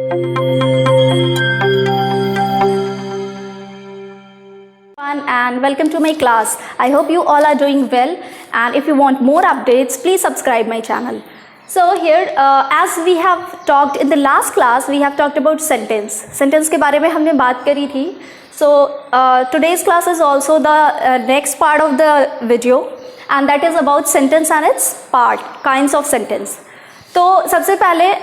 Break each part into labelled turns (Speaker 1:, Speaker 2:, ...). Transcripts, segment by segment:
Speaker 1: And welcome to my class. I hope you all are doing well, and if you want more updates, please subscribe my channel. So here, as we have talked in the last class, we have talked about sentence. Sentence के बारे में हमने बात करी थी. So today's class is also the next part of the video, and that is about sentence and its part, kinds of sentence. तो सबसे पहले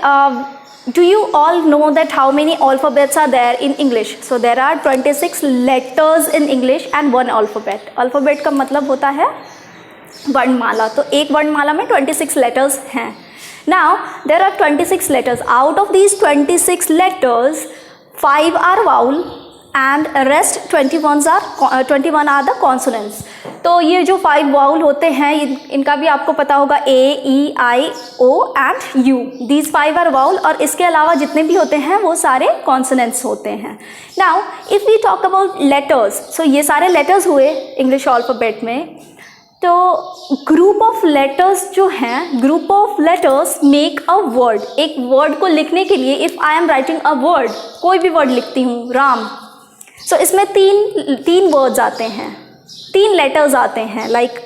Speaker 1: do you all know that how many alphabets are there in English? So there are 26 letters in English and one alphabet. Alphabet का मतलब होता है वर्णमाला. तो एक वर्णमाला में 26 letters हैं. Now there are 26 letters. Out of these 26 letters, 5 are vowel and rest 21 are the consonants. तो ये जो 5 वाउल होते हैं इनका भी आपको पता होगा A, E, I, O and U. These 5 are vowel और इसके अलावा जितने भी होते हैं वो सारे कॉन्सोनेंट्स होते हैं. Now if we talk about letters, so ये सारे letters हुए इंग्लिश अल्फ़ाबेट में. तो ग्रुप ऑफ लेटर्स जो हैं, group of letters make a word. एक वर्ड को लिखने के लिए if I am writing a word, कोई भी वर्ड लिखती हूँ, राम, सो इसमें तीन वर्ड्स आते हैं, 3 लेटर्स आते हैं. Like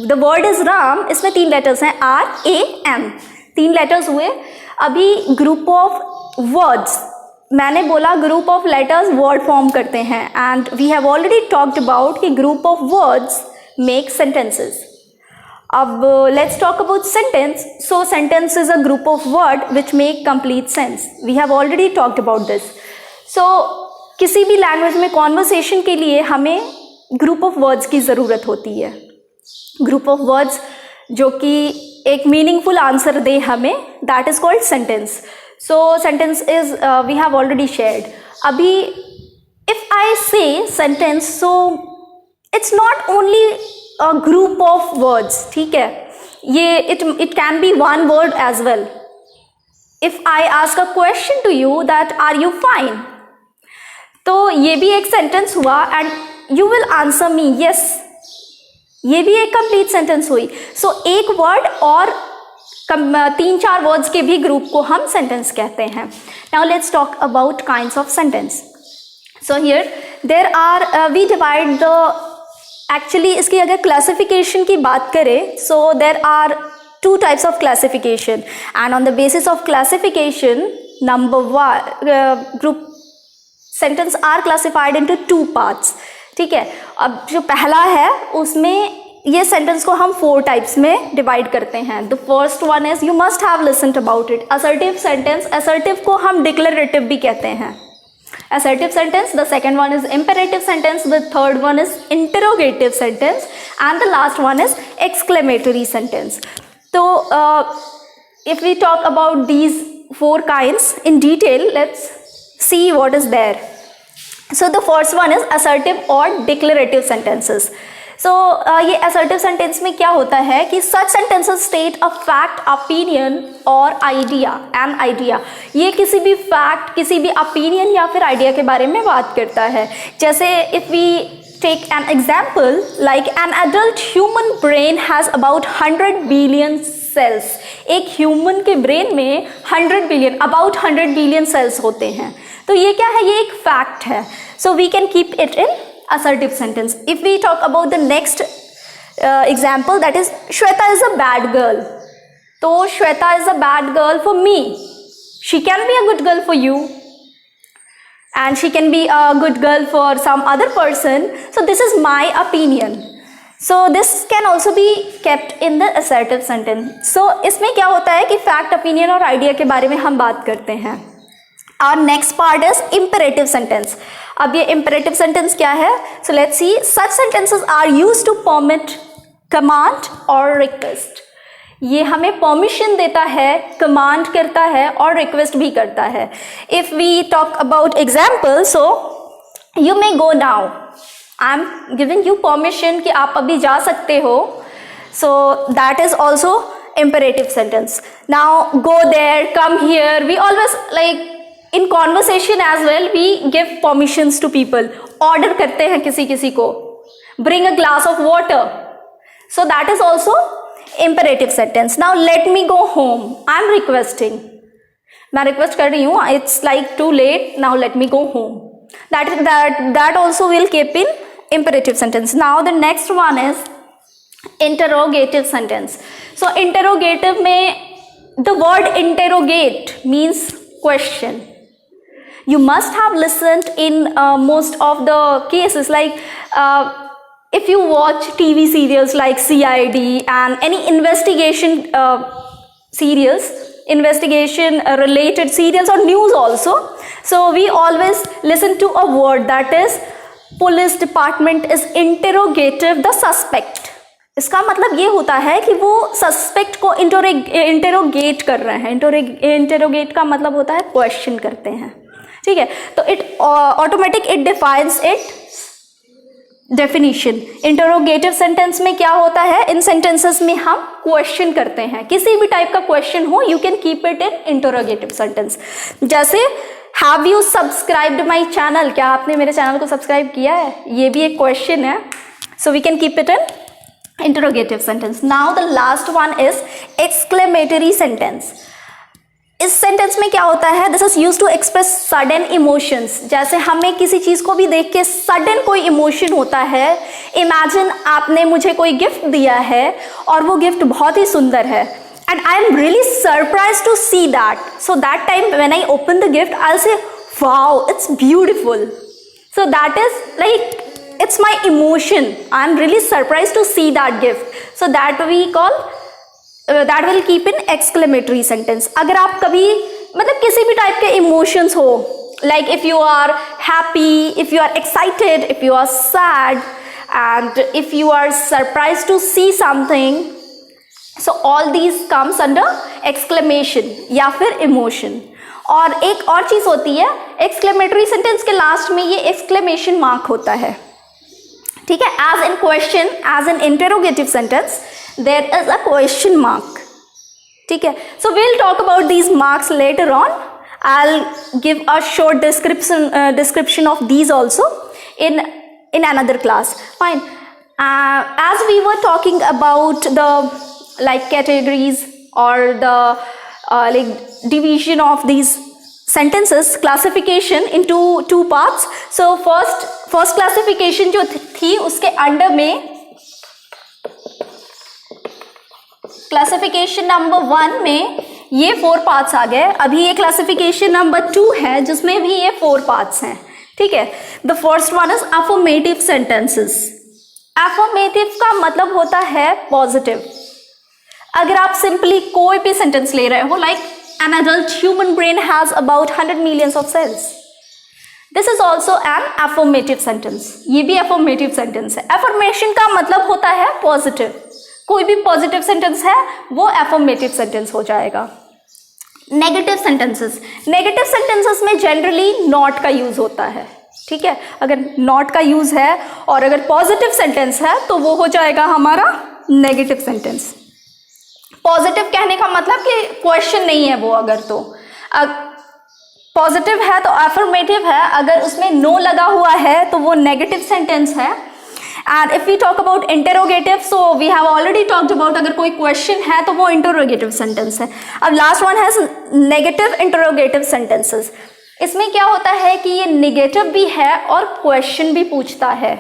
Speaker 1: the word is Ram, इसमें 3 लेटर्स हैं, RAM, 3 लेटर्स हुए. अभी ग्रुप ऑफ वर्ड्स, मैंने बोला group of letters word form करते हैं, and we have already talked about कि group of words make sentences. अब let's talk about sentence. So sentence is a group of word which make complete sense. We have already talked about this. So किसी भी language में conversation के लिए हमें group of words की ज़रूरत होती है. ग्रुप ऑफ वर्ड्स जो कि एक मीनिंगफुल आंसर दे हमें, that is called sentence. So sentence is we have already shared. अभी if I say sentence, so it's not only a group of words. ठीक है, ये it can be one word as well. If I ask a question to you that are you fine, तो ये भी एक sentence हुआ and you will answer me yes, ये भी एक कंप्लीट सेंटेंस हुई. सो एक वर्ड और 3-4 वर्ड्स के भी ग्रुप को हम सेंटेंस कहते हैं. Now let's talk about kinds of sentence. So here there are we divide the, actually इसकी अगर क्लासिफिकेशन की बात करें, so there are 2 types of classification, and on the basis of classification, number 1 group sentence are classified into 2 parts. ठीक है, अब जो पहला है उसमें ये सेंटेंस को हम 4 टाइप्स में डिवाइड करते हैं. The first one is, you must have listened about it, assertive sentence. Assertive को हम डिक्लेरेटिव भी कहते हैं, assertive sentence. The second one is imperative sentence. The third one is interrogative sentence, and the last one is exclamatory sentence. So if we talk about these 4 kinds in detail, let's see what is there. So the first one is assertive or declarative sentences. So ये assertive sentence में क्या होता है कि such sentences state a fact, opinion और idea, an idea. ये किसी भी fact, किसी भी opinion या फिर idea के बारे में बात करता है. जैसे if we take an example, like an adult human brain has about 100 billion cells. एक human के brain में 100 billion, about 100 billion cells होते हैं. तो ये क्या है, ये एक fact है. So we can keep it in assertive sentence. If we talk about the next example, that is Shweta is a bad girl. So Shweta is a bad girl for me. She can be a good girl for you, and she can be a good girl for some other person. So this is my opinion. So this can also be kept in the assertive sentence. So इसमें क्या होता है कि fact, opinion और idea के बारे में हम बात करते हैं. Our next part is imperative sentence. अब ये imperative sentence क्या है? So let's see. Such sentences are used to permit, command or request. ये हमें permission देता है, command करता है और request भी करता है. If we talk about example, so you may go now. I am giving you permission कि आप अभी जा सकते हो. So that is also imperative sentence. Now go there, come here. We always like in conversation as well, we give permissions to people. Order करते हैं किसी किसी को, bring a glass of water. So that is also imperative sentence. Now let me go home. I'm requesting. मैं request कर रही हूँ, it's like too late now, let me go home. That also will keep in imperative sentence. Now the next one is interrogative sentence. So interrogative में the word interrogate means question. You must have listened in most of the cases, like if you watch TV serials like CID and any investigation serials, investigation related serials or news also, so we always listen to a word that is police department is interrogative the suspect. इसका मतलब ये होता है कि वो suspect को interrogate कर रहे हैं. इंटरोगेट का मतलब होता है क्वेश्चन करते हैं. ठीक है, तो it automatic it defines it definition. Interrogative sentence में क्या होता है, इन सेंटेंसेस में हम क्वेश्चन करते हैं. किसी भी टाइप का क्वेश्चन हो, you can keep it in interrogative sentence. जैसे have you subscribed my channel, क्या आपने मेरे चैनल को सब्सक्राइब किया है, ये भी एक क्वेश्चन है. So we can keep it in interrogative sentence. Now the last one is exclamatory sentence. इस सेंटेंस में क्या होता है, this is use to express sudden emotions. जैसे हमें किसी चीज को भी देख के सडन कोई इमोशन होता है. इमेजिन आपने मुझे कोई गिफ्ट दिया है और वो गिफ्ट बहुत ही सुंदर है, and I am really surprise to see that. So that time when I open the gift I will say wow it's beautiful. So that is like it's my emotion. I'm really surprised to see that gift. So that we call that will keep in exclamatory sentence. अगर आप कभी मतलब किसी भी type के emotions हो, like if you are happy, if you are excited, if you are sad, and if you are surprised to see something, so all these comes under exclamation या फिर emotion. और एक और चीज होती है, exclamatory sentence के लास्ट में ये exclamation mark होता है. ठीक है, as in question, as in interrogative sentence, there is a question mark. ठीक है, so we'll talk about these marks later on. I'll give a short description of these also in another class. Fine. As we were talking about the like categories or the like division of these sentences, classification into two parts. So first classification जो थी उसके under में classification number 1 में ये 4 parts आ गए. अभी ये classification number 2 है जिसमें भी ये 4 पार्ट्स हैं. ठीक है, the first one is affirmative sentences. Affirmative का मतलब होता है पॉजिटिव. अगर आप सिंपली कोई भी सेंटेंस ले रहे हो, like an adult human brain has about 100 millions of cells. This is also an affirmative sentence. ये भी affirmative sentence है. Affirmation का मतलब होता है positive. कोई भी positive sentence है वो affirmative sentence हो जाएगा. Negative sentences. Negative sentences में generally not का use होता है. ठीक है, अगर not का use है और अगर positive sentence है तो वो हो जाएगा हमारा negative sentence. पॉजिटिव कहने का मतलब कि क्वेश्चन नहीं है वो, अगर तो पॉजिटिव है तो अफर्मेटिव है, अगर उसमें नो लगा हुआ है तो वो नेगेटिव सेंटेंस है. And if we talk about interrogative, so we have already talked about अगर कोई क्वेश्चन है तो वो इंटरोगेटिव सेंटेंस है. अब लास्ट वन है नेगेटिव इंटरोगेटिव सेंटेंसेस. इसमें क्या होता है कि ये नेगेटिव भी है और क्वेश्चन भी पूछता है.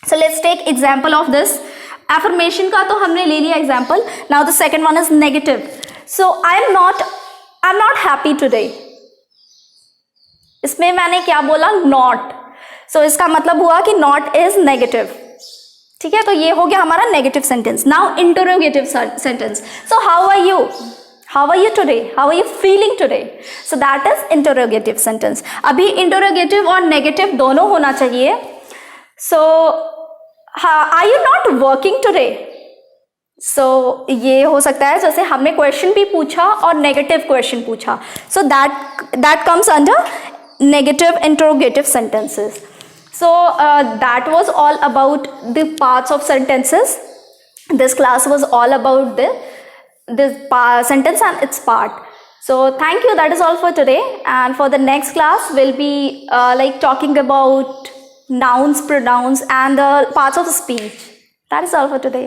Speaker 1: So let's take example of this. Affirmation का तो हमने ले लिया example. Now the second one is negative. So I am not happy today. इसमें मैंने क्या बोला, नॉट. सो इसका मतलब हुआ कि नॉट इज नेगेटिव. ठीक है, तो ये हो गया हमारा negative sentence. Now interrogative sentence. So how are you today, how are you feeling today. So that is interrogative sentence. अभी इंटरोगेटिव और नेगेटिव दोनों होना चाहिए. So are you not working today. So ये हो सकता है जैसे हमने क्वेश्चन भी पूछा और नेगेटिव क्वेश्चन पूछा. So that comes under negative interrogative sentences. So that was all about the parts of sentences. This class was all about this sentence and its part. So thank you, that is all for today, and for the next class we'll be like talking about nouns, pronouns and the parts of speech. That is all for today.